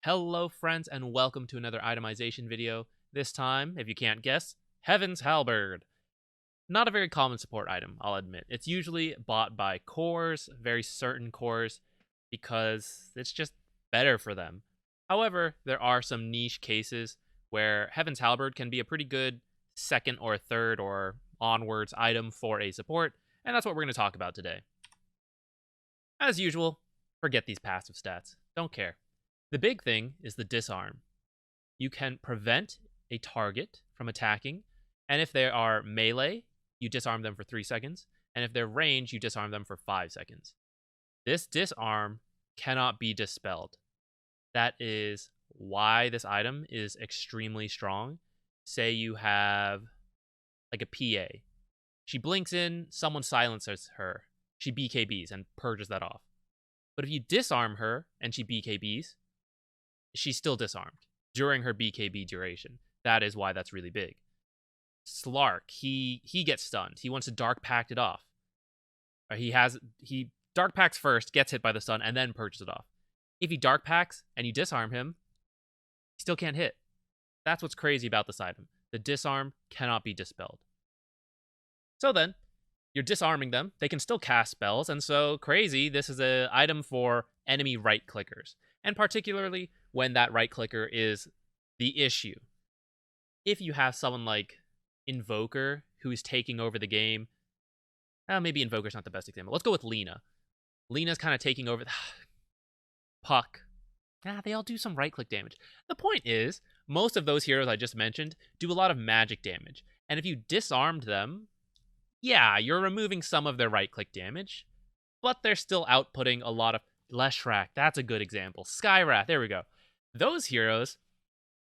Hello friends and welcome to another itemization video. This time, if you can't guess, Heaven's Halberd. Not a very common support item, I'll admit. It's usually bought by cores, very certain cores, because it's just better for them. However, there are some niche cases where Heaven's Halberd can be a pretty good second or third or onwards item for a support, and that's what we're going to talk about today. As usual, forget these passive stats. Don't care. The big thing is the disarm. You can prevent a target from attacking, and if they are melee, you disarm them for 3 seconds, and if they're range, you disarm them for 5 seconds. This disarm cannot be dispelled. That is why this item is extremely strong. Say you have like a PA. She blinks in, someone silences her. She BKBs and purges that off. But if you disarm her and she BKBs, she's still disarmed during her BKB duration. That is why that's really big. Slark, he gets stunned. He wants to Dark Pact it off. He Dark Pacts first, gets hit by the stun, and then purges it off. If he Dark Pacts and you disarm him, he still can't hit. That's what's crazy about this item. The disarm cannot be dispelled. So then, you're disarming them. They can still cast spells, and so crazy, this is an item for enemy right clickers. And particularly when that right clicker is the issue. If you have someone like Invoker who is taking over the game, maybe Invoker's not the best example. Let's go with Lina. Lina's kind of taking over. Puck. They all do some right click damage. The point is, most of those heroes I just mentioned do a lot of magic damage. And if you disarmed them, yeah, you're removing some of their right click damage, but they're still outputting a lot of Leshrac, that's a good example. Skywrath, there we go. Those heroes,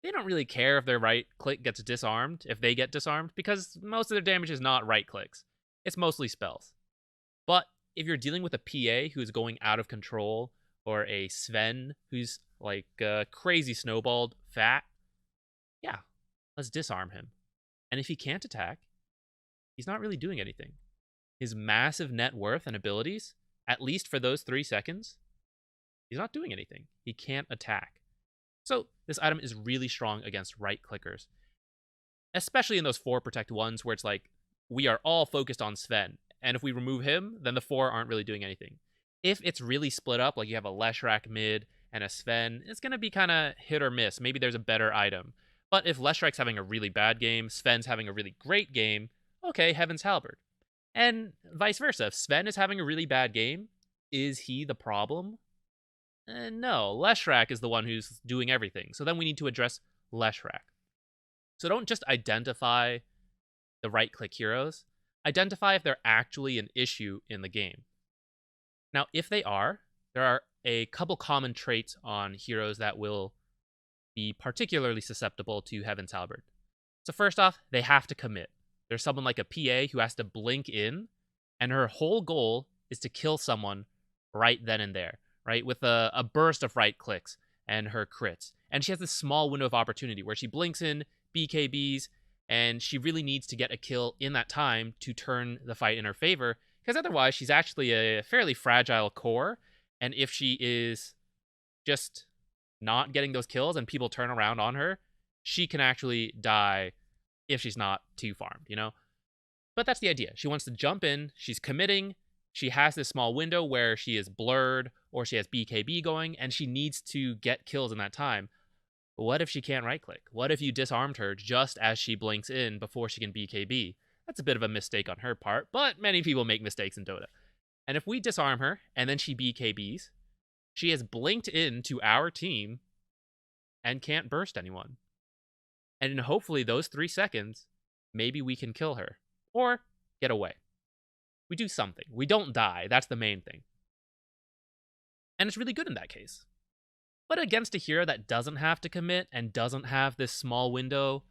they don't really care if their right click gets disarmed, if they get disarmed, because most of their damage is not right clicks. It's mostly spells. But if you're dealing with a PA who's going out of control, or a Sven who's like crazy snowballed fat, yeah, let's disarm him. And if he can't attack, he's not really doing anything. His massive net worth and abilities, at least for those 3 seconds, he's not doing anything. He can't attack. So this item is really strong against right clickers. Especially in those 4 protect ones where it's like, we are all focused on Sven. And if we remove him, then the 4 aren't really doing anything. If it's really split up, like you have a Leshrac mid and a Sven, it's going to be kind of hit or miss. Maybe there's a better item. But if Leshrac's having a really bad game, Sven's having a really great game, okay, Heaven's Halberd. And vice versa. If Sven is having a really bad game, is he the problem? No, Leshrac is the one who's doing everything. So then we need to address Leshrac. So don't just identify the right-click heroes. Identify if they're actually an issue in the game. Now, if they are, there are a couple common traits on heroes that will be particularly susceptible to Heaven's Halberd. So first off, they have to commit. There's someone like a PA who has to blink in, and her whole goal is to kill someone right then and there, right? With a burst of right clicks and her crits. And she has this small window of opportunity where she blinks in, BKBs, and she really needs to get a kill in that time to turn the fight in her favor, because otherwise she's actually a fairly fragile core, and if she is just not getting those kills and people turn around on her, she can actually die if she's not too farmed, you know? But that's the idea. She wants to jump in, she's committing, she has this small window where she is blurred or she has BKB going, and she needs to get kills in that time. What if she can't right-click? What if you disarmed her just as she blinks in before she can BKB? That's a bit of a mistake on her part, but many people make mistakes in Dota. And if we disarm her and then she BKBs, she has blinked into our team and can't burst anyone. And in hopefully those 3 seconds, maybe we can kill her. Or get away. We do something. We don't die. That's the main thing. And it's really good in that case. But against a hero that doesn't have to commit and doesn't have this small window,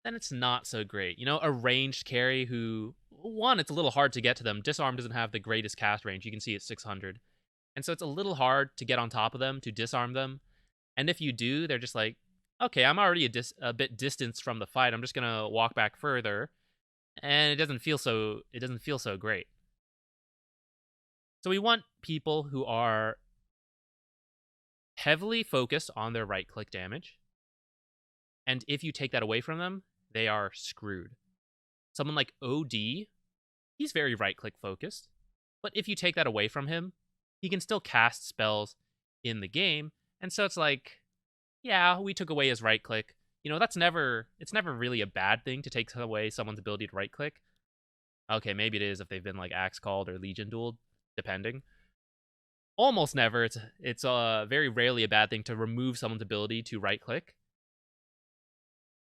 then it's not so great. You know, a ranged carry who, one, it's a little hard to get to them. Disarm doesn't have the greatest cast range. You can see it's 600. And so it's a little hard to get on top of them, to disarm them. And if you do, they're just like, okay, I'm already a bit distanced from the fight. I'm just going to walk back further. And it doesn't feel so great. So we want people who are heavily focused on their right-click damage. And if you take that away from them, they are screwed. Someone like OD, he's very right-click focused. But if you take that away from him, he can still cast spells in the game. And so it's like, yeah, we took away his right-click. You know, it's never really a bad thing to take away someone's ability to right-click. Okay, maybe it is if they've been like axe called or legion dueled, depending. Almost never. It's very rarely a bad thing to remove someone's ability to right-click.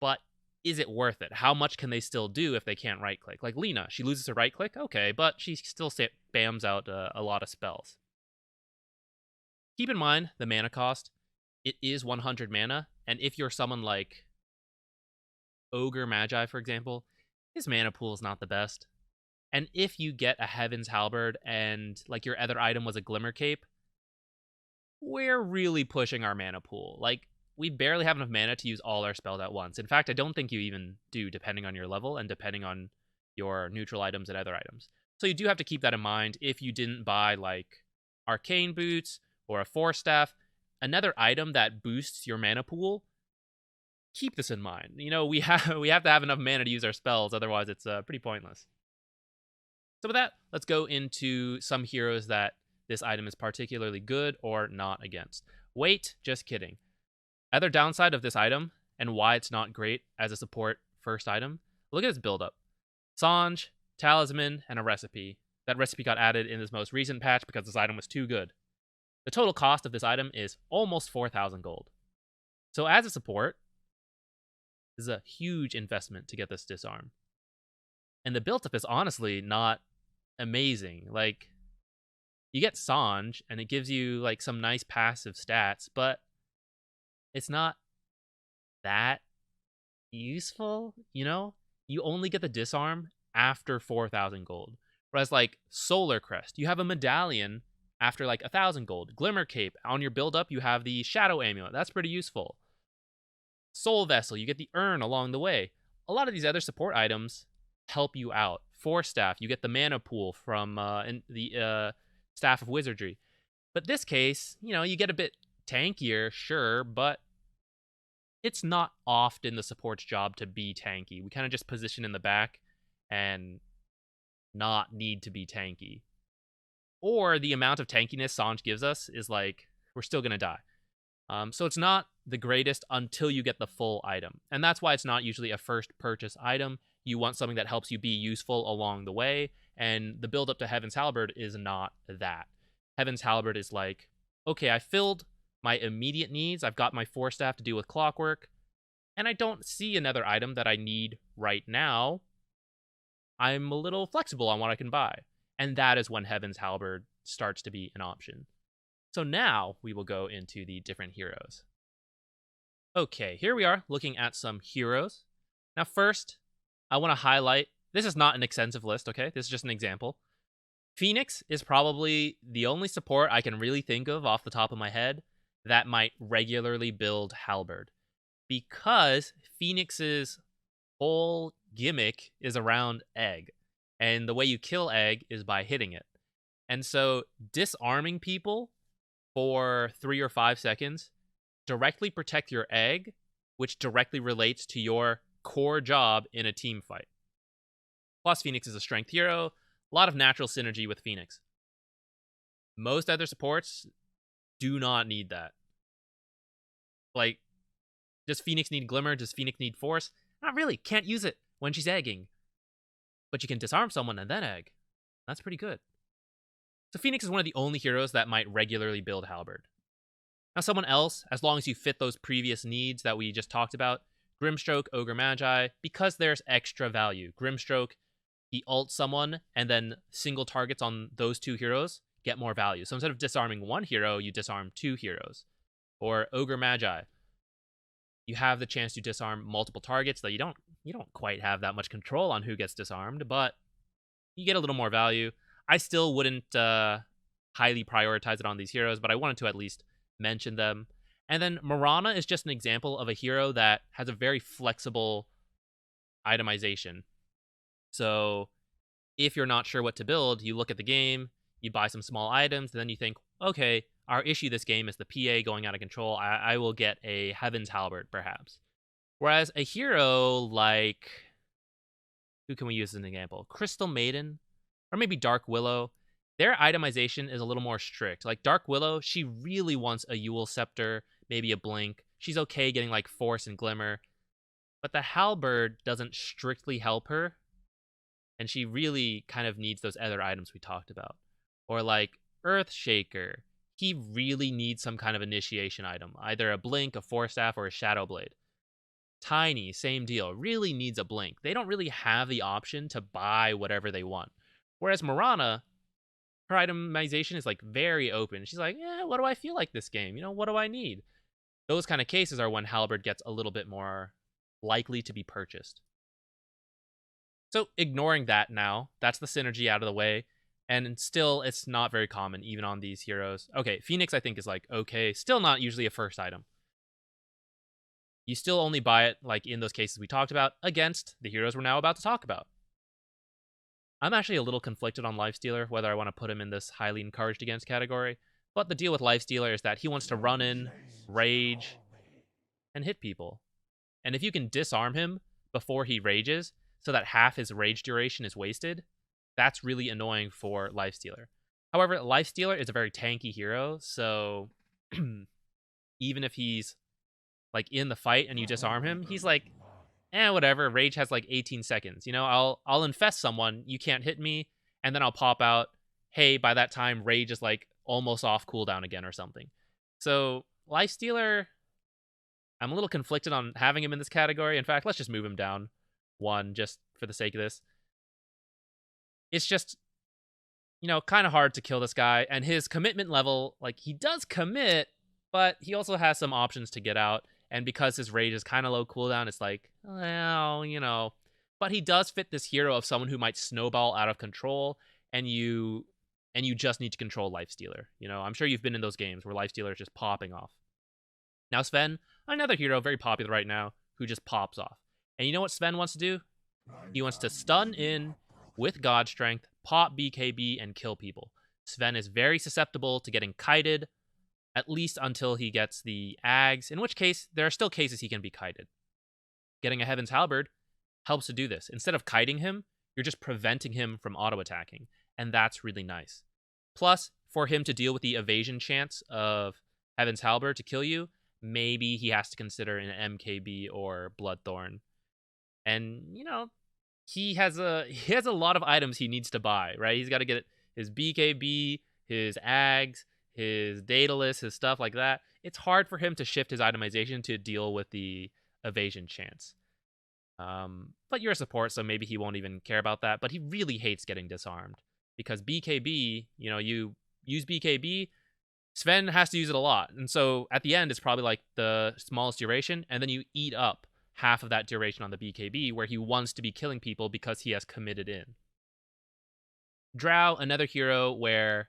But is it worth it? How much can they still do if they can't right-click? Like Lena, she loses her right-click, okay, but she still spams out a lot of spells. Keep in mind the mana cost. It is 100 mana, and if you're someone like Ogre Magi, for example, his mana pool is not the best. And if you get a Heaven's Halberd and like your other item was a Glimmer Cape, we're really pushing our mana pool. Like, we barely have enough mana to use all our spells at once. In fact, I don't think you even do, depending on your level and depending on your neutral items and other items. So you do have to keep that in mind if you didn't buy like Arcane Boots or a Force Staff, another item that boosts your mana pool. Keep this in mind. You know, we have to have enough mana to use our spells, otherwise it's pretty pointless. So with that, let's go into some heroes that this item is particularly good or not against. Wait, just kidding. Other downside of this item, and why it's not great as a support first item, look at its buildup. Sange, Talisman, and a recipe. That recipe got added in this most recent patch because this item was too good. The total cost of this item is almost 4,000 gold. So as a support, this is a huge investment to get this disarm. And the build-up is honestly not amazing. Like, you get Sange, and it gives you like some nice passive stats, but it's not that useful, you know? You only get the disarm after 4,000 gold. Whereas like Solar Crest, you have a medallion after like 1,000 gold. Glimmer Cape, on your build-up, you have the Shadow Amulet. That's pretty useful. Soul Vessel, you get the urn along the way. A lot of these other support items help you out. Force Staff, you get the mana pool from the Staff of Wizardry. But this case, you know, you get a bit tankier, sure, but it's not often the support's job to be tanky. We kind of just position in the back and not need to be tanky. Or the amount of tankiness Sange gives us is like, we're still going to die. So it's not the greatest until you get the full item. And that's why it's not usually a first purchase item. You want something that helps you be useful along the way. And the build up to Heaven's Halberd is not that. Heaven's Halberd is like, okay, I filled my immediate needs. I've got my Force Staff to deal with Clockwork. And I don't see another item that I need right now. I'm a little flexible on what I can buy. And that is when Heaven's Halberd starts to be an option. So now we will go into the different heroes. Okay, here we are looking at some heroes. Now first, I want to highlight, this is not an extensive list, okay? This is just an example. Phoenix is probably the only support I can really think of off the top of my head that might regularly build Halberd. Because Phoenix's whole gimmick is around Egg. And the way you kill Egg is by hitting it. And so disarming people for 3 or 5 seconds directly protect your Egg, which directly relates to your core job in a team fight. Plus, Phoenix is a strength hero. A lot of natural synergy with Phoenix. Most other supports do not need that. Like, does Phoenix need Glimmer? Does Phoenix need Force? Not really. Can't use it when she's egging. But you can disarm someone and then egg. That's pretty good. So Phoenix is one of the only heroes that might regularly build Halberd. Now someone else, as long as you fit those previous needs that we just talked about, Grimstroke, Ogre Magi, because there's extra value. Grimstroke, he ults someone, and then single targets on those 2 heroes get more value. So instead of disarming 1 hero, you disarm 2 heroes. Or Ogre Magi, you have the chance to disarm multiple targets, though you don't quite have that much control on who gets disarmed, but you get a little more value. I still wouldn't highly prioritize it on these heroes, but I wanted to at least mention them. And then Mirana is just an example of a hero that has a very flexible itemization. So if you're not sure what to build, you look at the game, you buy some small items, and then you think, okay, our issue this game is the PA going out of control, I will get a Heaven's Halberd, perhaps. Whereas a hero like... Who can we use as an example? Crystal Maiden, or maybe Dark Willow. Their itemization is a little more strict. Like Dark Willow, she really wants a Yule Scepter, maybe a Blink. She's okay getting like Force and Glimmer. But the Halberd doesn't strictly help her. And she really kind of needs those other items we talked about. Or like Earthshaker. He really needs some kind of initiation item. Either a Blink, a Force Staff, or a Shadow Blade. Tiny, same deal. Really needs a Blink. They don't really have the option to buy whatever they want. Whereas Mirana, her itemization is like very open. She's like, yeah, what do I feel like this game? You know, what do I need? Those kind of cases are when Halberd gets a little bit more likely to be purchased. So ignoring that now, that's the synergy out of the way. And still, it's not very common, even on these heroes. Okay, Phoenix, I think, is like, okay. Still not usually a first item. You still only buy it, like in those cases we talked about, against the heroes we're now about to talk about. I'm actually a little conflicted on Lifestealer, whether I want to put him in this highly encouraged against category. But the deal with Lifestealer is that he wants to run in, rage, and hit people. And if you can disarm him before he rages, so that half his rage duration is wasted, that's really annoying for Lifestealer. However, Lifestealer is a very tanky hero, so even if he's like in the fight and you disarm him, he's like, whatever, rage has like 18 seconds. You know, I'll infest someone, you can't hit me, and then I'll pop out, hey, by that time, rage is like almost off cooldown again or something. So, Lifestealer, I'm a little conflicted on having him in this category. In fact, let's just move him down one just for the sake of this. It's just, you know, kind of hard to kill this guy, and his commitment level, like, he does commit, but he also has some options to get out. And because his rage is kind of low cooldown, it's like, well, you know. But he does fit this hero of someone who might snowball out of control, and you just need to control Lifestealer. You know, I'm sure you've been in those games where Lifestealer is just popping off. Now Sven, another hero very popular right now, who just pops off. And you know what Sven wants to do? He wants to stun in with God Strength, pop BKB, and kill people. Sven is very susceptible to getting kited, at least until he gets the Ags, in which case, there are still cases he can be kited. Getting a Heaven's Halberd helps to do this. Instead of kiting him, you're just preventing him from auto-attacking, and that's really nice. Plus, for him to deal with the evasion chance of Heaven's Halberd to kill you, maybe he has to consider an MKB or Bloodthorn. And, you know, he has a lot of items he needs to buy, right? He's got to get his BKB, his Ags, his Daedalus, his stuff like that. It's hard for him to shift his itemization to deal with the evasion chance. But you're a support, so maybe he won't even care about that. But he really hates getting disarmed. Because BKB, you know, you use BKB, Sven has to use it a lot. And so at the end, it's probably like the smallest duration, and then you eat up half of that duration on the BKB, where he wants to be killing people because he has committed in. Drow, another hero where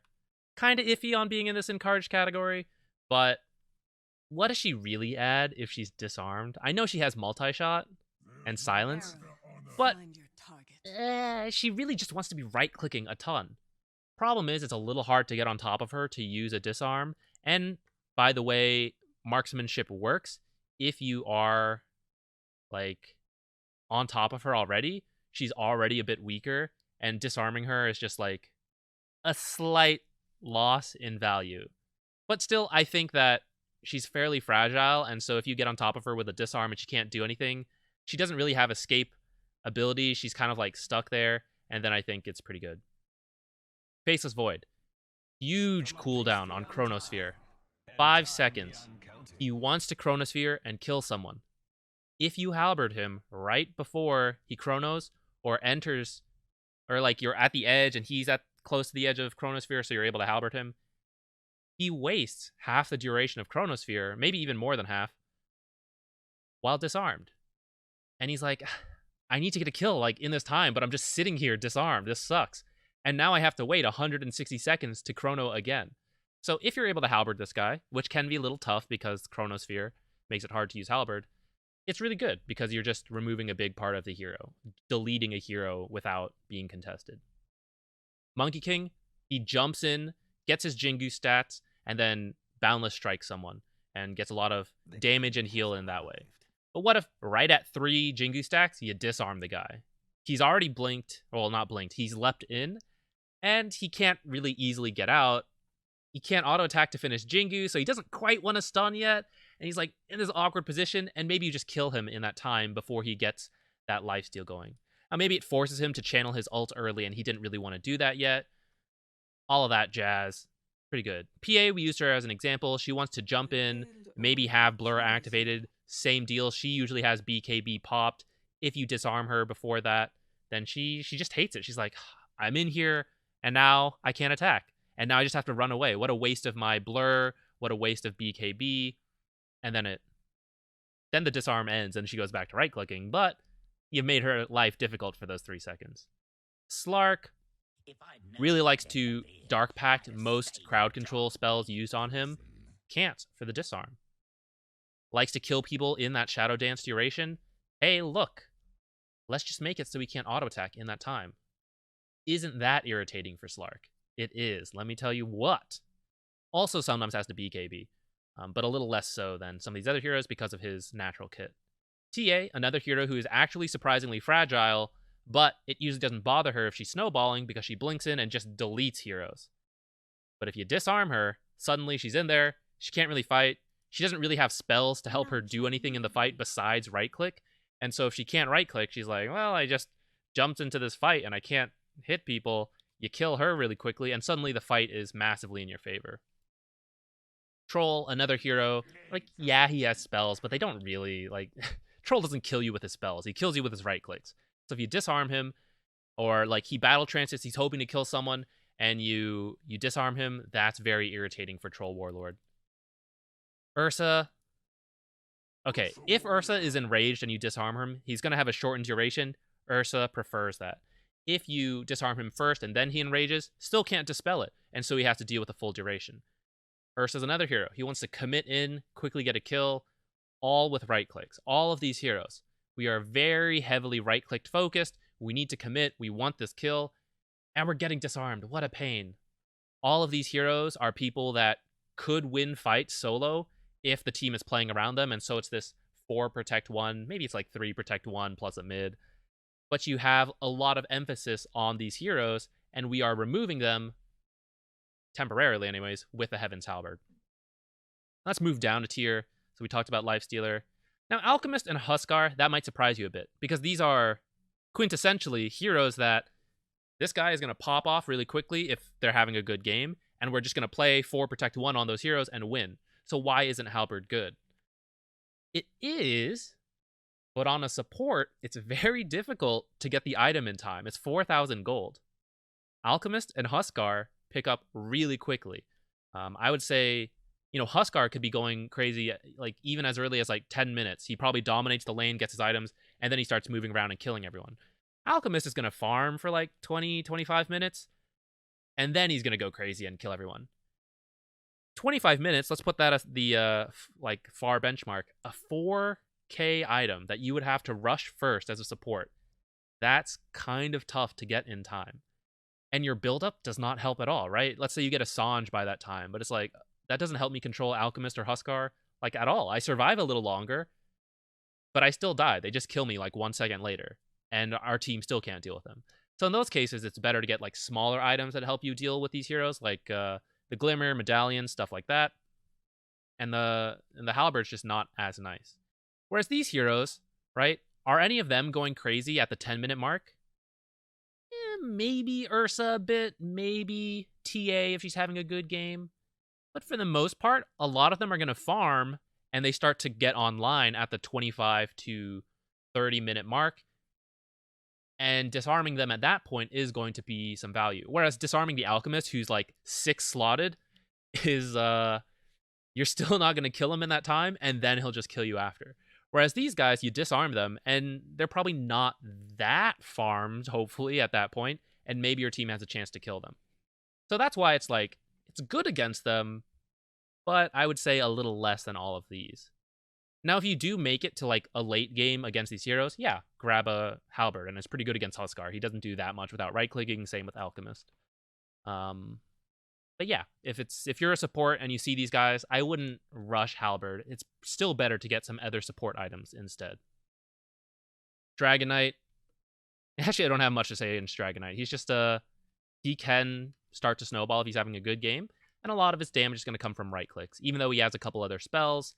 kind of iffy on being in this encouraged category, but what does she really add if she's disarmed? I know she has multi-shot and silence, but she really just wants to be right-clicking a ton. Problem is, it's a little hard to get on top of her to use a disarm, and by the way marksmanship works, if you are like on top of her already, she's already a bit weaker, and disarming her is just like a slight loss in value. But still, I think that she's fairly fragile, and so if you get on top of her with a disarm and she can't do anything, she doesn't really have escape ability. She's kind of like stuck there, and then I think it's pretty good. Faceless Void. Huge cooldown on Chronosphere. 5 seconds. He wants to Chronosphere and kill someone. If you halberd him right before he Chronos or enters, or like you're at the edge and he's at close to the edge of Chronosphere, so you're able to halberd him, he wastes half the duration of Chronosphere, maybe even more than half, while disarmed. And he's like, I need to get a kill like in this time, but I'm just sitting here disarmed. This sucks. And now I have to wait 160 seconds to Chrono again. So if you're able to halberd this guy, which can be a little tough because Chronosphere makes it hard to use halberd, it's really good because you're just removing a big part of the hero, deleting a hero without being contested. Monkey King, he jumps in, gets his Jingu stats, and then Boundless strikes someone and gets a lot of damage and heal in that way. But what if right at 3 Jingu stacks, you disarm the guy? He's already blinked, well, not blinked, he's leapt in, and he can't really easily get out. He can't auto attack to finish Jingu, so he doesn't quite want to stun yet. And he's like in this awkward position, and maybe you just kill him in that time before he gets that lifesteal going. Now, maybe it forces him to channel his ult early, and he didn't really want to do that yet. All of that jazz. Pretty good. PA, we used her as an example. She wants to jump in, maybe have Blur activated. Same deal. She usually has BKB popped. If you disarm her before that, then she just hates it. She's like, I'm in here, and now I can't attack. And now I just have to run away. What a waste of my Blur. What a waste of BKB. And then the disarm ends, and she goes back to right-clicking. But you've made her life difficult for those 3 seconds. Slark really likes to Dark Pact most crowd control spells used on him. Can't for the disarm. Likes to kill people in that Shadow Dance duration. Hey, look. Let's just make it so we can't auto-attack in that time. Isn't that irritating for Slark? It is. Let me tell you what. Also sometimes has to BKB, but a little less so than some of these other heroes because of his natural kit. TA, another hero who is actually surprisingly fragile, but it usually doesn't bother her if she's snowballing because she blinks in and just deletes heroes. But if you disarm her, suddenly she's in there, she can't really fight, she doesn't really have spells to help her do anything in the fight besides right-click, and so if she can't right-click, she's like, well, I just jumped into this fight and I can't hit people. You kill her really quickly, and suddenly the fight is massively in your favor. Troll, another hero, like, yeah, he has spells, but they don't really, like, Troll doesn't kill you with his spells, he kills you with his right-clicks. So if you disarm him, or, like, he battle trances, he's hoping to kill someone, and you disarm him, that's very irritating for Troll Warlord. Ursa. Okay, if Ursa is enraged and you disarm him, he's going to have a shortened duration. Ursa prefers that. If you disarm him first and then he enrages, still can't dispel it, and so he has to deal with a full duration. Ursa's another hero. He wants to commit in, quickly get a kill, all with right-clicks. All of these heroes. We are very heavily right-clicked focused. We need to commit. We want this kill, and we're getting disarmed. What a pain. All of these heroes are people that could win fights solo if the team is playing around them, and so it's this 4 protect 1, maybe it's like 3 protect 1 plus a mid. But you have a lot of emphasis on these heroes, and we are removing them, temporarily anyways, with the Heaven's Halberd. Let's move down a tier. So we talked about Lifestealer. Now, Alchemist and Huskar, that might surprise you a bit, because these are quintessentially heroes that this guy is going to pop off really quickly if they're having a good game, and we're just going to play 4 protect 1 on those heroes and win. So why isn't Halberd good? It is, but on a support, it's very difficult to get the item in time. It's 4,000 gold. Alchemist and Huskar pick up really quickly. I would say, Huskar could be going crazy, like, even as early as, 10 minutes. He probably dominates the lane, gets his items, and then he starts moving around and killing everyone. Alchemist is going to farm for, 20, 25 minutes, and then he's going to go crazy and kill everyone. 25 minutes, let's put that as the, far benchmark. A 4K item that you would have to rush first as a support. That's kind of tough to get in time. And your buildup does not help at all, right? Let's say you get a Sange by that time, but it's like, that doesn't help me control Alchemist or Huskar, at all. I survive a little longer, but I still die. They just kill me, 1 second later, and our team still can't deal with them. So in those cases, it's better to get, smaller items that help you deal with these heroes, the Glimmer, Medallion, stuff like that. And the Halberd's just not as nice. Whereas these heroes, right, are any of them going crazy at the 10-minute mark? Maybe Ursa a bit, maybe TA if she's having a good game. But for the most part, a lot of them are going to farm, and they start to get online at the 25 to 30-minute mark. And disarming them at that point is going to be some value. Whereas disarming the Alchemist, who's 6 slotted, is, you're still not going to kill him in that time, and then he'll just kill you after. Whereas these guys, you disarm them, and they're probably not that farmed, hopefully, at that point, and maybe your team has a chance to kill them. So that's why it's it's good against them, but I would say a little less than all of these. Now, if you do make it to, a late game against these heroes, yeah, grab a Halberd, and it's pretty good against Huskar. He doesn't do that much without right-clicking, same with Alchemist. But But yeah, if you're a support and you see these guys, I wouldn't rush Halberd. It's still better to get some other support items instead. Dragon Knight. Actually, I don't have much to say against Dragon Knight. He's just he can start to snowball if he's having a good game, and a lot of his damage is going to come from right clicks. Even though he has a couple other spells,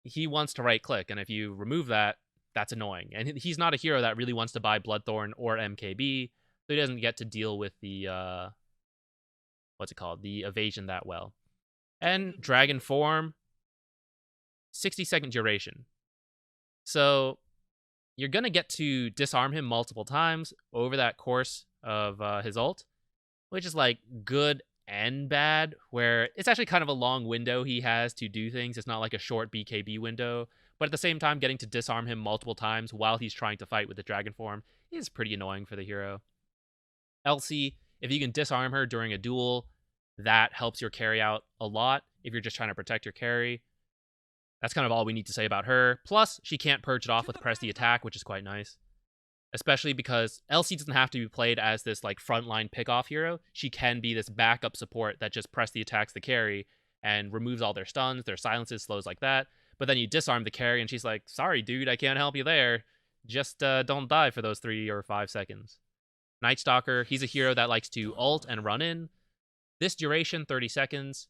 he wants to right click, and if you remove that, that's annoying. And he's not a hero that really wants to buy Bloodthorn or MKB, so he doesn't get to deal with the what's it called, the evasion that well. And Dragon Form, 60-second duration. So you're going to get to disarm him multiple times over that course of his ult, which is like good and bad, where it's actually kind of a long window he has to do things. It's not like a short BKB window, but at the same time, getting to disarm him multiple times while he's trying to fight with the Dragon Form is pretty annoying for the hero. Elsie, if you can disarm her during a duel, that helps your carry out a lot if you're just trying to protect your carry. That's kind of all we need to say about her. Plus, she can't purge it off with press the attack, which is quite nice. Especially because Elsie doesn't have to be played as this like frontline pick-off hero. She can be this backup support that just press the attacks the carry and removes all their stuns, their silences, slows like that. But then you disarm the carry and she's like, sorry, dude, I can't help you there. Just don't die for those 3 or 5 seconds. Night Stalker, he's a hero that likes to ult and run in. This duration, 30 seconds.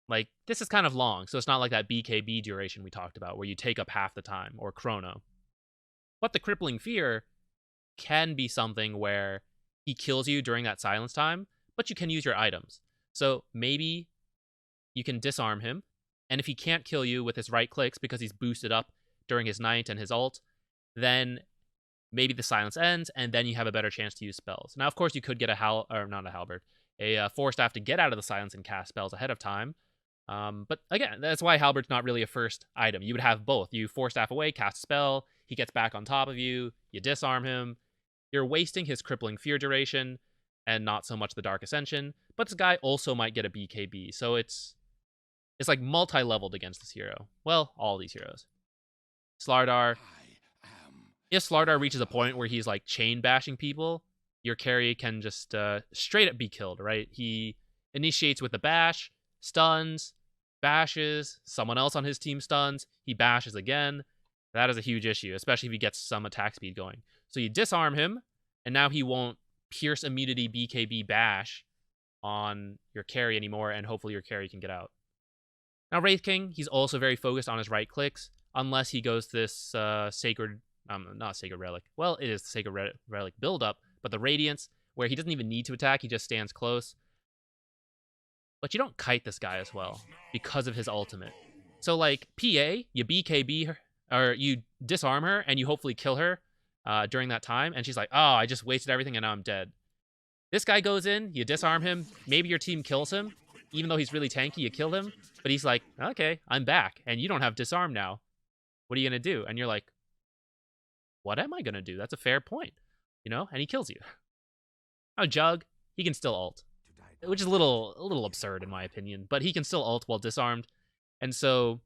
Like, this is kind of long, so it's not like that BKB duration we talked about, where you take up half the time, or Chrono. But the Crippling Fear can be something where he kills you during that silence time, but you can use your items. So maybe you can disarm him, and if he can't kill you with his right clicks because he's boosted up during his Night and his ult, then maybe the silence ends, and then you have a better chance to use spells. Now, of course, you could get a Halberd, a Force Staff to get out of the silence and cast spells ahead of time. But again, that's why Halberd's not really a first item. You would have both. You Force Staff away, cast a spell, he gets back on top of you, you disarm him. You're wasting his Crippling Fear duration, and not so much the Dark Ascension. But this guy also might get a BKB, so it's like multi-leveled against this hero. Well, all these heroes. Slardar. If Slardar reaches a point where he's like chain bashing people, your carry can just straight up be killed, right? He initiates with the bash, stuns, bashes, someone else on his team stuns, he bashes again. That is a huge issue, especially if he gets some attack speed going. So you disarm him, and now he won't pierce immunity BKB bash on your carry anymore, and hopefully your carry can get out. Now Wraith King, he's also very focused on his right clicks, unless he goes this Sacred, not Sacred Relic, well, it is the Sacred Relic build-up, but the Radiance, where he doesn't even need to attack, he just stands close. But you don't kite this guy as well, because of his ultimate. So like, PA, you BKB her, or you disarm her, and you hopefully kill her during that time, and she's like, oh, I just wasted everything, and now I'm dead. This guy goes in, you disarm him, maybe your team kills him, even though he's really tanky, you kill him, but he's like, okay, I'm back, and you don't have disarm now. What are you going to do? And you're like, what am I going to do? That's a fair point, you know? And he kills you. Now Jug, he can still ult, which is a little absurd in my opinion, but he can still ult while disarmed. And so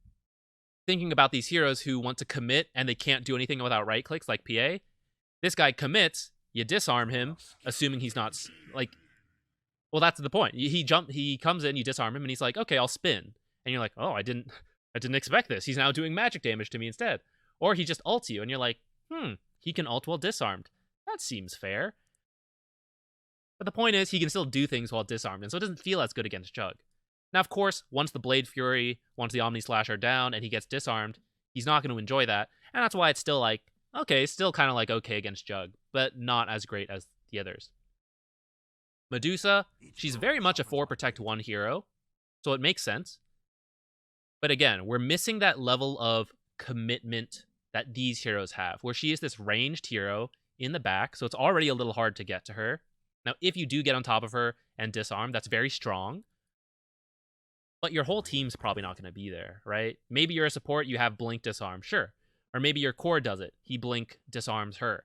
thinking about these heroes who want to commit and they can't do anything without right clicks like PA, this guy commits, you disarm him, assuming he's not like, well, that's the point. He comes in, you disarm him, and he's like, okay, I'll spin. And you're like, oh, I didn't expect this. He's now doing magic damage to me instead. Or he just ults you, and you're like, he can ult while disarmed. That seems fair. But the point is, he can still do things while disarmed, and so it doesn't feel as good against Jug. Now, of course, once the Blade Fury, once the Omni Slash are down, and he gets disarmed, he's not going to enjoy that, and that's why it's still like, okay, still kind of like okay against Jug, but not as great as the others. Medusa, she's very much a 4 Protect 1 hero, so it makes sense. But again, we're missing that level of commitment that these heroes have, where she is this ranged hero in the back, so it's already a little hard to get to her. Now, if you do get on top of her and disarm, that's very strong. But your whole team's probably not going to be there, right? Maybe you're a support, you have Blink disarm, sure. Or maybe your core does it. He Blink disarms her.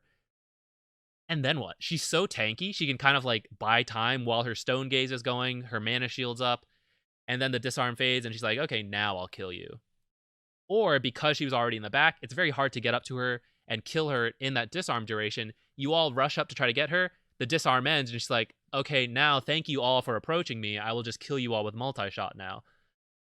And then what? She's so tanky, she can kind of like buy time while her Stone Gaze is going, her mana shield's up, and then the disarm fades, and she's like, okay, now I'll kill you. Or because she was already in the back, it's very hard to get up to her and kill her in that disarm duration. You all rush up to try to get her, the disarm ends, and she's like, okay, now thank you all for approaching me. I will just kill you all with multi-shot now.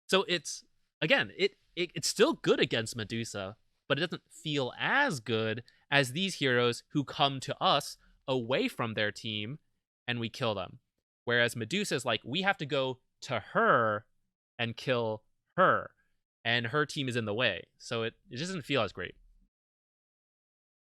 So it's, again, it's still good against Medusa, but it doesn't feel as good as these heroes who come to us away from their team and we kill them. Whereas Medusa's like, we have to go to her and kill her, and her team is in the way. So it just doesn't feel as great.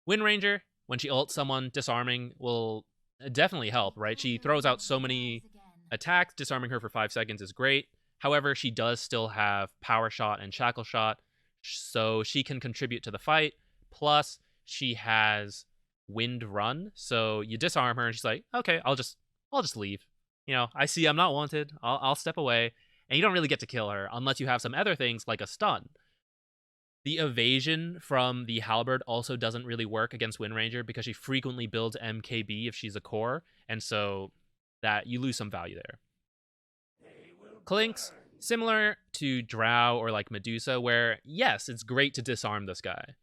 Wind Ranger, when she ults someone, disarming will definitely help, right? She throws out so many attacks, disarming her for 5 seconds is great. However, she does still have Power Shot and Shackle Shot, so she can contribute to the fight. Plus, she has Wind Run, so you disarm her, and she's like, okay, I'll just leave. You know, I see I'm not wanted. I'll step away, and you don't really get to kill her unless you have some other things like a stun. The evasion from the Halberd also doesn't really work against Wind Ranger because she frequently builds MKB if she's a core, and so that you lose some value there. Clinks, similar to Drow or like Medusa, where yes, it's great to disarm this guy,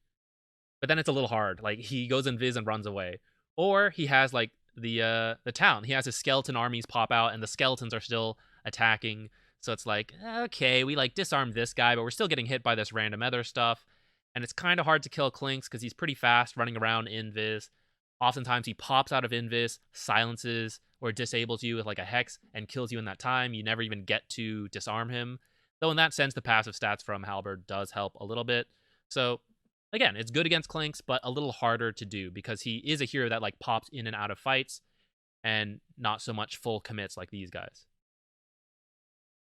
but then it's a little hard. Like he goes invis and runs away, or he has like the town. He has his skeleton armies pop out, and the skeletons are still attacking. So it's like, okay, we like disarmed this guy, but we're still getting hit by this random other stuff. And it's kind of hard to kill Clinks because he's pretty fast running around invis. Oftentimes he pops out of invis, silences or disables you with like a hex and kills you in that time. You never even get to disarm him. Though in that sense, the passive stats from Halberd does help a little bit. So again, it's good against Clinks, but a little harder to do because he is a hero that like pops in and out of fights and not so much full commits like these guys.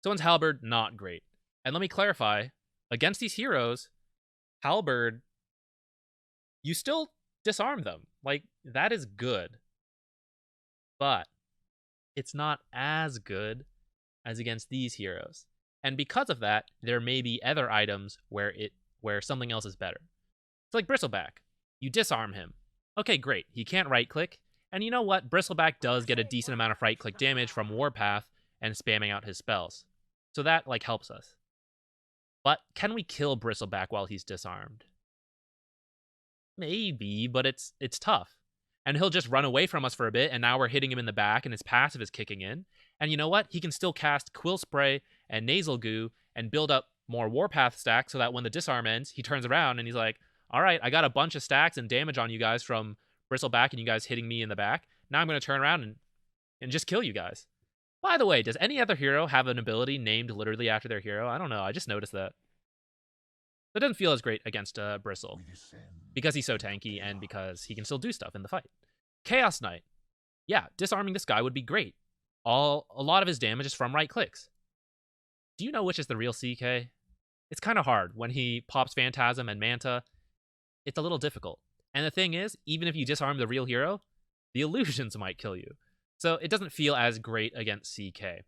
So one's Halberd, not great. And let me clarify, against these heroes, Halberd, you still disarm them. Like, that is good. But it's not as good as against these heroes. And because of that, there may be other items where something else is better. It's like Bristleback. You disarm him. Okay, great. He can't right-click. And you know what? Bristleback does get a decent amount of right-click damage from Warpath and spamming out his spells. So that, like, helps us. But can we kill Bristleback while he's disarmed? Maybe, but it's tough. And he'll just run away from us for a bit, and now we're hitting him in the back, and his passive is kicking in. And you know what? He can still cast Quill Spray and Nasal Goo and build up more Warpath stacks so that when the disarm ends, he turns around and he's like, all right, I got a bunch of stacks and damage on you guys from Bristleback and you guys hitting me in the back. Now I'm going to turn around and just kill you guys. By the way, does any other hero have an ability named literally after their hero? I don't know. I just noticed that. It doesn't feel as great against Bristle because he's so tanky and because he can still do stuff in the fight. Chaos Knight. Yeah, disarming this guy would be great. A lot of his damage is from right clicks. Do you know which is the real CK? It's kind of hard. When he pops Phantasm and Manta, it's a little difficult. And the thing is, even if you disarm the real hero, the illusions might kill you. So it doesn't feel as great against CK.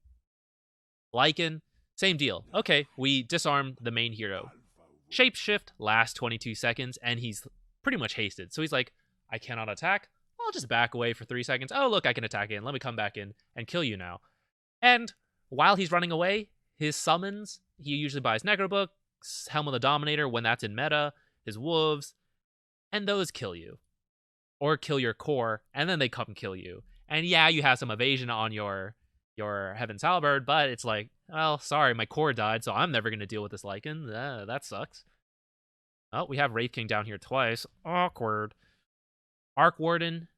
Lycan, same deal. Okay, we disarmed the main hero. Shapeshift lasts 22 seconds, and he's pretty much hasted. So he's like, I cannot attack. I'll just back away for 3 seconds. Oh, look, I can attack in. Let me come back in and kill you now. And while he's running away, his summons, he usually buys Necrobook, Helm of the Dominator when that's in meta, his Wolves, and those kill you. Or kill your core, and then they come kill you. And yeah, you have some evasion on your Heaven's Halberd, but it's like, well, sorry, my core died, so I'm never going to deal with this Lycan. That sucks. Oh, we have Wraith King down here twice. Awkward. Arc Warden,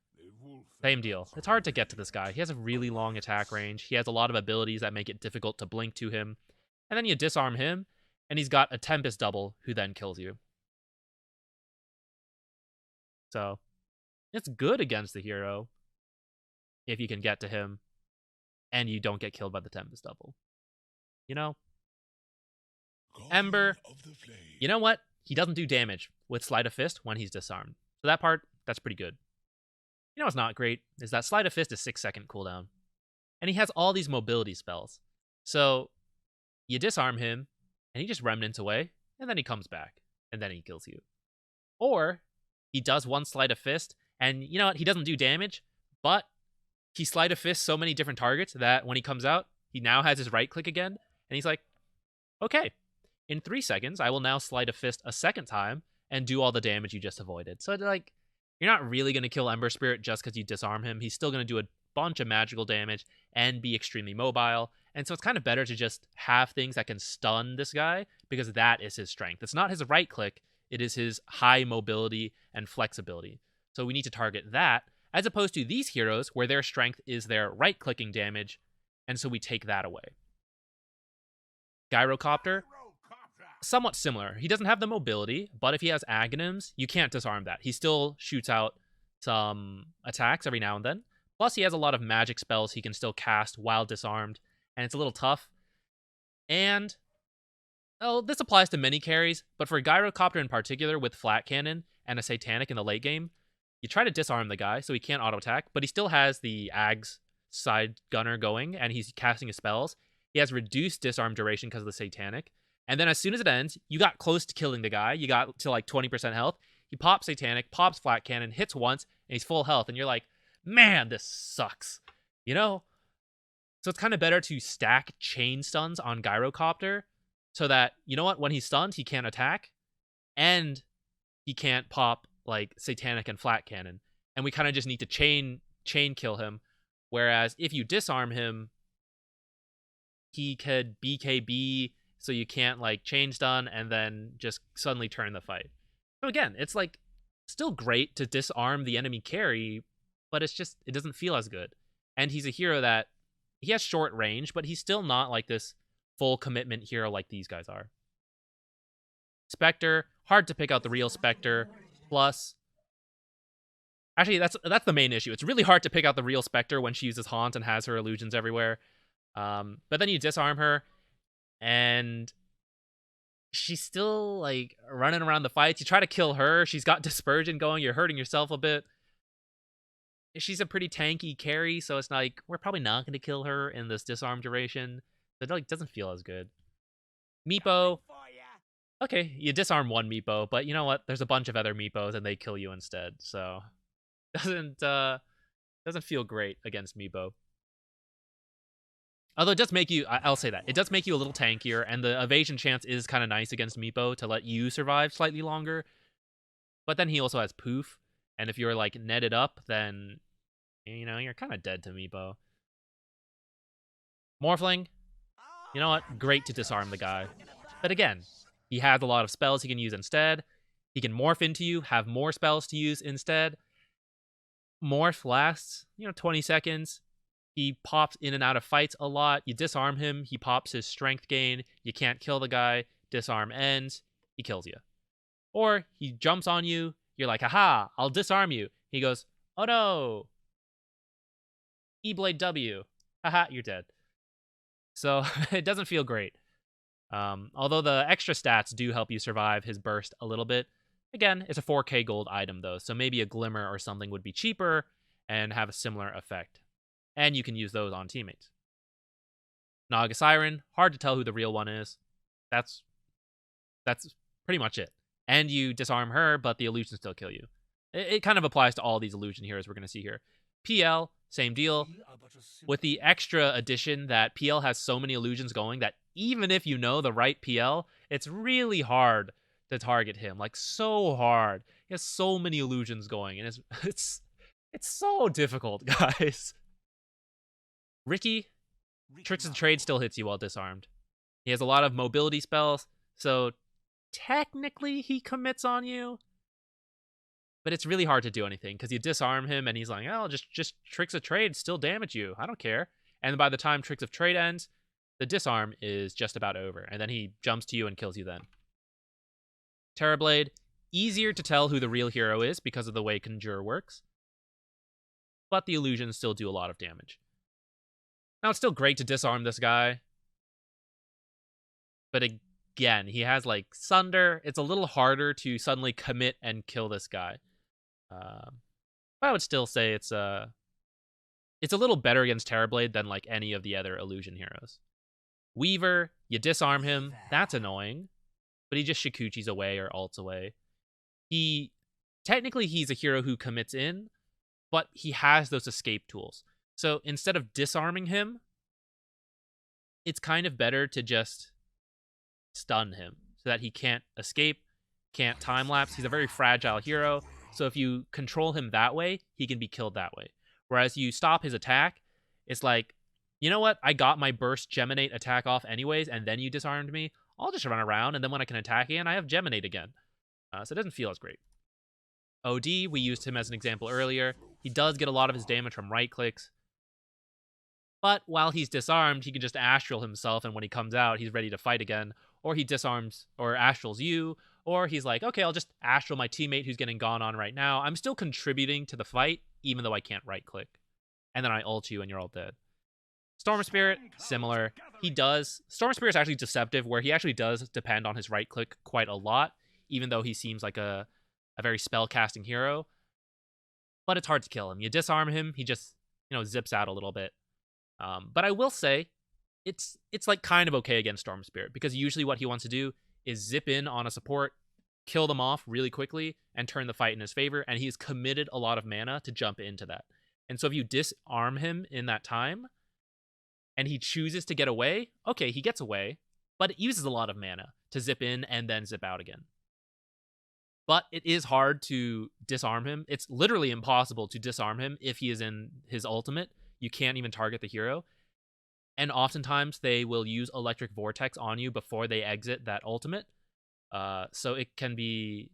same deal. It's hard to get to this guy. He has a really long attack range. He has a lot of abilities that make it difficult to blink to him. And then you disarm him, and he's got a Tempest double who then kills you. So, it's good against the hero if you can get to him and you don't get killed by the Tempest double. You know? Ember, you know what? He doesn't do damage with Sleight of Fist when he's disarmed. So that part, that's pretty good. You know what's not great? Is that Sleight of Fist is 6-second cooldown. And he has all these mobility spells. So you disarm him, and he just remnants away, and then he comes back, and then he kills you. Or he does one Sleight of Fist, and you know what? He doesn't do damage, but he Sleight of Fist so many different targets that when he comes out, he now has his right click again, and he's like, okay, in 3 seconds, I will now Sleight of Fist a second time and do all the damage you just avoided. So like, you're not really going to kill Ember Spirit just because you disarm him. He's still going to do a bunch of magical damage and be extremely mobile. And so it's kind of better to just have things that can stun this guy, because that is his strength. It's not his right click, it is his high mobility and flexibility. So we need to target that, as opposed to these heroes where their strength is their right clicking damage, and so we take that away. Gyrocopter, somewhat similar. He doesn't have the mobility, but if he has Aghanims, you can't disarm that. He still shoots out some attacks every now and then. Plus, he has a lot of magic spells he can still cast while disarmed, and it's a little tough. And, oh, this applies to many carries, but for Gyrocopter in particular, with Flat Cannon and a Satanic in the late game, you try to disarm the guy so he can't auto-attack, but he still has the Aghs side gunner going, and he's casting his spells. He has reduced disarm duration because of the Satanic. And then as soon as it ends, you got close to killing the guy. You got to like 20% health. He pops Satanic, pops Flat Cannon, hits once, and he's full health. And you're like, man, this sucks. You know? So it's kind of better to stack chain stuns on Gyrocopter so that, you know what, when he's stunned, he can't attack. And he can't pop like Satanic and Flat Cannon. And we kind of just need to chain kill him. Whereas if you disarm him, he could BKB, so you can't like chain stun and then just suddenly turn the fight. So again, it's like still great to disarm the enemy carry, but it's just, it doesn't feel as good. And he's a hero that he has short range, but he's still not like this full commitment hero like these guys are. Spectre, hard to pick out the real Spectre. Plus, actually, that's the main issue. It's really hard to pick out the real Spectre when she uses Haunt and has her illusions everywhere. But then you disarm her, and she's still like running around the fights. You try to kill her, she's got Dispersion going, you're hurting yourself a bit. She's a pretty tanky carry, so it's like, we're probably not going to kill her in this disarm duration. It like doesn't feel as good. Meepo, okay, you disarm one Meepo, but you know what? There's a bunch of other Meepos and they kill you instead, so doesn't feel great against Meepo. Although it does make you, I'll say that, it does make you a little tankier, and the evasion chance is kind of nice against Meepo to let you survive slightly longer. But then he also has Poof, and if you're like netted up, then, you know, you're kind of dead to Meepo. Morphling, you know what? Great to disarm the guy. But again, he has a lot of spells he can use instead. He can morph into you, have more spells to use instead. Morph lasts, 20 seconds. He pops in and out of fights a lot. You disarm him, he pops his strength gain. You can't kill the guy. Disarm ends. He kills you. Or he jumps on you. You're like, haha, I'll disarm you. He goes, oh no. E-Blade W. Haha, you're dead. So it doesn't feel great. Although the extra stats do help you survive his burst a little bit. Again, it's a 4K gold item though, so maybe a Glimmer or something would be cheaper and have a similar effect. And you can use those on teammates. Naga Siren, hard to tell who the real one is. That's pretty much it. And you disarm her, but the illusions still kill you. It kind of applies to all these illusion heroes we're going to see here. PL, same deal. With the extra addition that PL has so many illusions going that even if you know the right PL, it's really hard to target him. Like, so hard. He has so many illusions going, and it's so difficult, guys. Ricky, Tricks of Trade still hits you while disarmed. He has a lot of mobility spells, so technically he commits on you. But it's really hard to do anything, because you disarm him, and he's like, oh, just Tricks of Trade still damage you. I don't care. And by the time Tricks of Trade ends, the disarm is just about over, and then he jumps to you and kills you then. Terrorblade, easier to tell who the real hero is because of the way Conjure works. But the illusions still do a lot of damage. Now, it's still great to disarm this guy. But again, he has, like, Sunder. It's a little harder to suddenly commit and kill this guy. I would still say it's a little better against Terrorblade than, like, any of the other illusion heroes. Weaver, you disarm him. That's annoying. But he just Zquixotix away or ults away. Technically, he's a hero who commits in, but he has those escape tools. So instead of disarming him, it's kind of better to just stun him so that he can't escape, can't time lapse. He's a very fragile hero. So if you control him that way, he can be killed that way. Whereas you stop his attack, it's like, you know what? I got my burst Geminate attack off anyways, and then you disarmed me. I'll just run around, and then when I can attack again, I have Geminate again. So it doesn't feel as great. OD, we used him as an example earlier. He does get a lot of his damage from right clicks. But while he's disarmed, he can just astral himself, and when he comes out, he's ready to fight again. Or he disarms or astrals you, or he's like, okay, I'll just astral my teammate who's getting gone on right now. I'm still contributing to the fight, even though I can't right click. And then I ult you and you're all dead. Storm Spirit, similar. Storm Spirit is actually deceptive, where he actually does depend on his right click quite a lot, even though he seems like a very spell casting hero. But it's hard to kill him. You disarm him, he just, zips out a little bit. But I will say, it's like kind of okay against Storm Spirit, because usually what he wants to do is zip in on a support, kill them off really quickly, and turn the fight in his favor, and he's committed a lot of mana to jump into that. And so if you disarm him in that time, and he chooses to get away, okay, he gets away, but it uses a lot of mana to zip in and then zip out again. But it is hard to disarm him. It's literally impossible to disarm him if he is in his ultimate. You can't even target the hero. And oftentimes they will use Electric Vortex on you before they exit that ultimate. So it can be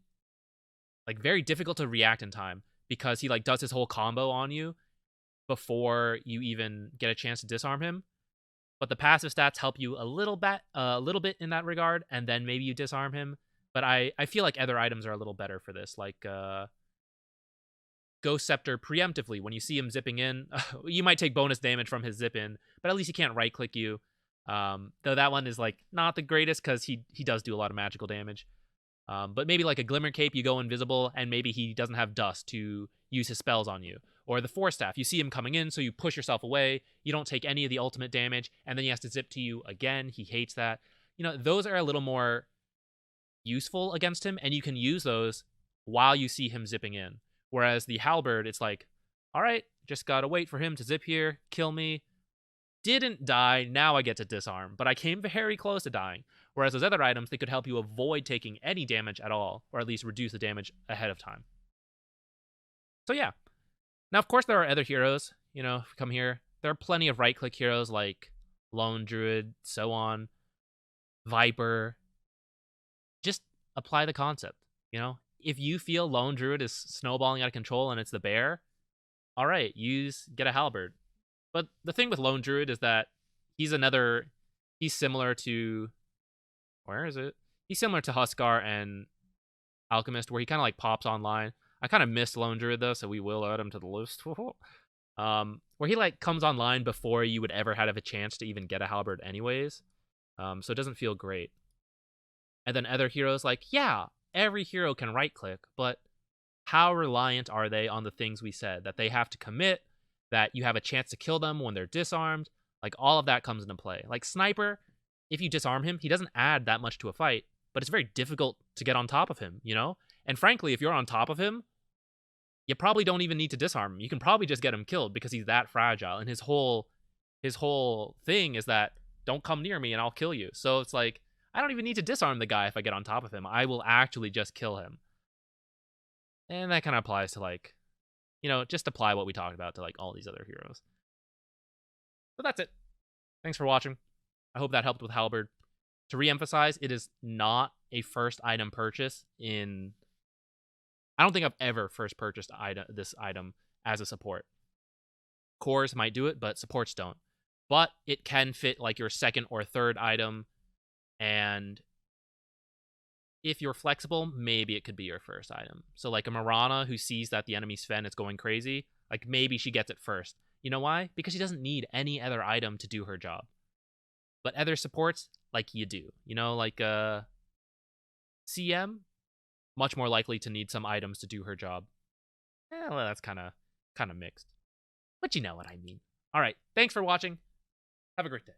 like very difficult to react in time, because he like does his whole combo on you before you even get a chance to disarm him. But the passive stats help you a little bit in that regard, and then maybe you disarm him. But I feel like other items are a little better for this, like Ghost Scepter preemptively. When you see him zipping in, you might take bonus damage from his zip in, but at least he can't right click you. Though that one is like not the greatest, because he does do a lot of magical damage. But maybe like a Glimmer Cape, you go invisible, and maybe he doesn't have dust to use his spells on you. Or the Force Staff, you see him coming in, so you push yourself away, you don't take any of the ultimate damage, and then he has to zip to you again. He hates that. Those are a little more useful against him, and you can use those while you see him zipping in. Whereas the Halberd, it's like, all right, just gotta wait for him to zip here, kill me. Didn't die, now I get to disarm, but I came very close to dying. Whereas those other items, they could help you avoid taking any damage at all, or at least reduce the damage ahead of time. So yeah. Now, of course, there are other heroes, come here. There are plenty of right-click heroes like Lone Druid, so on, Viper. Just apply the concept, If you feel Lone Druid is snowballing out of control and it's the bear, all right, get a Halberd. But the thing with Lone Druid is that he's similar to, where is it? He's similar to Huskar and Alchemist, where he kind of like pops online. I kind of missed Lone Druid though, so we will add him to the list. Where he like comes online before you would ever have a chance to even get a Halberd anyways. So it doesn't feel great. And then other heroes, like, yeah, every hero can right click, but how reliant are they on the things we said? That they have to commit, that you have a chance to kill them when they're disarmed. Like, all of that comes into play. Like Sniper, if you disarm him, he doesn't add that much to a fight, but it's very difficult to get on top of him, And frankly, if you're on top of him, you probably don't even need to disarm him. You can probably just get him killed, because he's that fragile. And his whole thing is that, don't come near me and I'll kill you. So it's like, I don't even need to disarm the guy if I get on top of him. I will actually just kill him. And that kind of applies to like, just apply what we talked about to like all these other heroes. So that's it. Thanks for watching. I hope that helped with Halberd. To reemphasize, it is not a first item purchase in... I don't think I've ever first purchased this item as a support. Cores might do it, but supports don't. But it can fit like your second or third item, and if you're flexible, maybe it could be your first item. So like a Mirana who sees that the enemy Sven is going crazy, like maybe she gets it first. You know why? Because she doesn't need any other item to do her job. But other supports, like you do. Like CM, much more likely to need some items to do her job. Well, that's kind of mixed. But you know what I mean. All right, thanks for watching. Have a great day.